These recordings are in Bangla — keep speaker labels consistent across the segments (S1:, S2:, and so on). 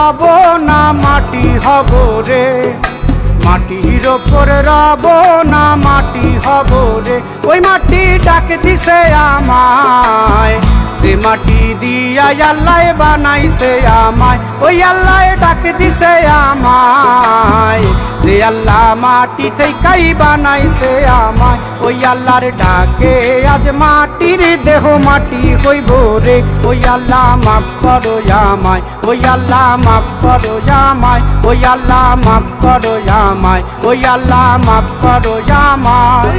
S1: রব না মাটি হব রে, মাটির ওপর রব না মাটি হব রে। ওই মাটি ডাক দিছে আমায়, সে মাটি দিয়া আল্লাহ বানাইছে আমায়। ওই আল্লাহ ডাক দিছে আমায়, যে আল্লাহ মাটি থেকেই বানাইছে আমায়। ওই আল্লাহর ডাকে আজ মাটির দেহ মাটি হইব রে। ওই আল্লাহ মাফ করো আমায়, ওই আল্লাহ মাফ করো আমায়, ওই আল্লাহ মাফ করো আমায়, ওই আল্লাহ মাফ করো আমায়।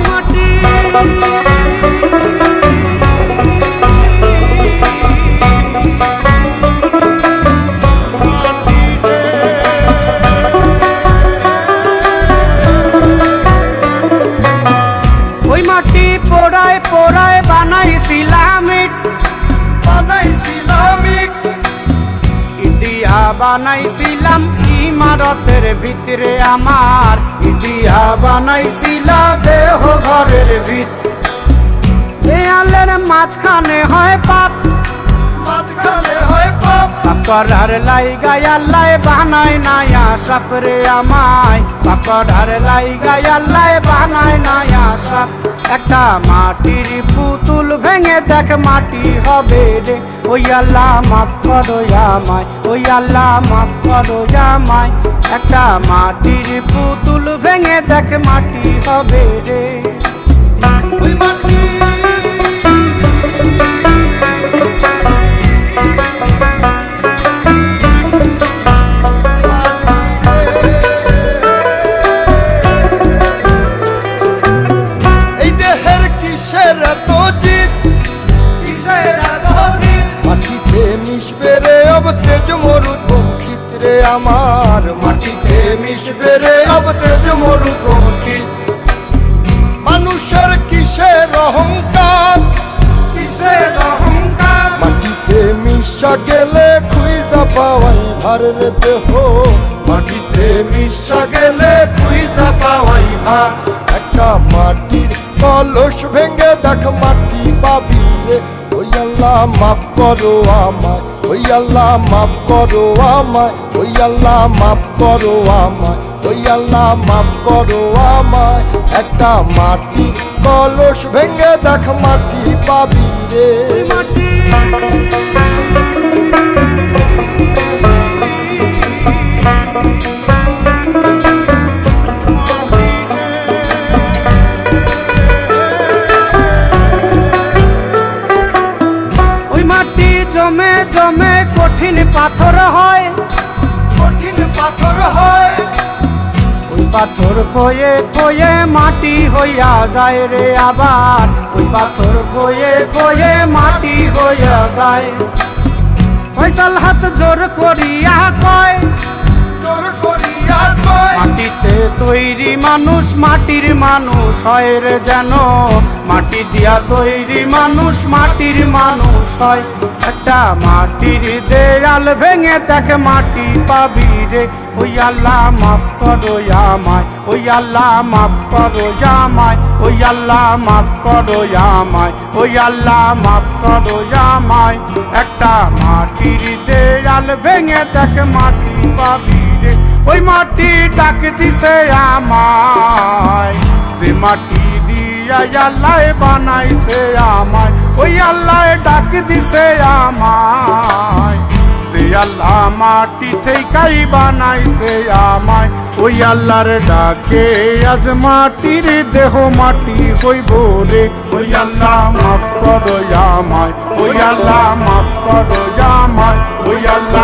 S1: ওই মাটি পোড়ায় পোড়ায় বানাইছিলাম ইট, ইটিয়া বানাইছিলাম ইমারতের ভিতরে আমার, ইটিয়া বানাইছিল দেহ ঘরের ভিত। দেয়ালের মাঝখানে হয় পাপ, মাঝখানে হয় পাপ, পাপড়ার লাইগায় আল্লাহ বানায় নায়া সাপ রে আমায়, পাপড়ার লাইগায় আল্লাহ বানায় নায়া সাপ। একটা মাটির পুতুল ভেঙে দেখ মাটি হবে রে। ওই আল্লাহ মাফ করো আমায়, ওই আল্লাহ মাফ করো আমায়। একটা মাটির পুতুল ভেঙে দেখ মাটি হবে রে। ওই মাটি আমার, মাটিতে মিশবে রে অব তেজ মরুপঙ্খিত। মানুষের কিসের অহংকার, কিসের অহংকার, মাটিতে মিশা গেলে খুঁজা পাওয়াই ভার রে দেহ, মাটিতে মিশা গেলে খুঁজা পাওয়াই ভার। একটা মাটির কলস ভেঙে দেখ মাটি পাবি রে। ওই আল্লাহ মাফ করো আমায়, ওই আল্লাহ মাফ করো আমায়, ওই আল্লাহ মাফ করো আমায়, ওই আল্লাহ মাফ করো আমায়। একটা মাটির কলস ভেঙে দেখ মাটি পাবি রে। জমে জমে কঠিন পাথর হয়, কঠিন পাথর হয়। ওই পাথর খয়ে খয়ে মাটি হইয়া যায় রে আবার, ওই পাথর খয়ে খয়ে মাটি হইয়া যায়। ফয়সাল হাত জোর করিয়া কয়, জোর করিয়া কয়, মাটিতে তৈরি মানুষ মাটির মানুষ হয় রে যেন, মাটি দিয়া তৈরি মানুষ মাটির মানুষ হয়। একটা মাটির দেয়াল ভেঙে দেখ মাটি পাবি রে। ওই আল্লাহ মাফ করো আমায়, ওই আল্লাহ মাফ করো আমায়, ওই আল্লাহ মাফ করো আমায়, ওই আল্লাহ মাফ করো আমায়। একটা মাটির দেয়াল ভেঙে দেখ মাটি পাবি রে। ওই মাটি ডাক দিছে আমায়, সে মাটি দিয়া আল্লাহ বানাইছে আমায়। ওই আল্লাহ ডাক দিছে আমায়, সে আল্লাহ মাটি থেকেই বানাইছে আমায়। ওই আল্লাহর ডাকে আজ মাটির দেহ মাটি হইব রে। ওই আল্লাহ মাফ করো আমায়, ওই আল্লাহ মাফ করো আমায়, ওই আল্লাহ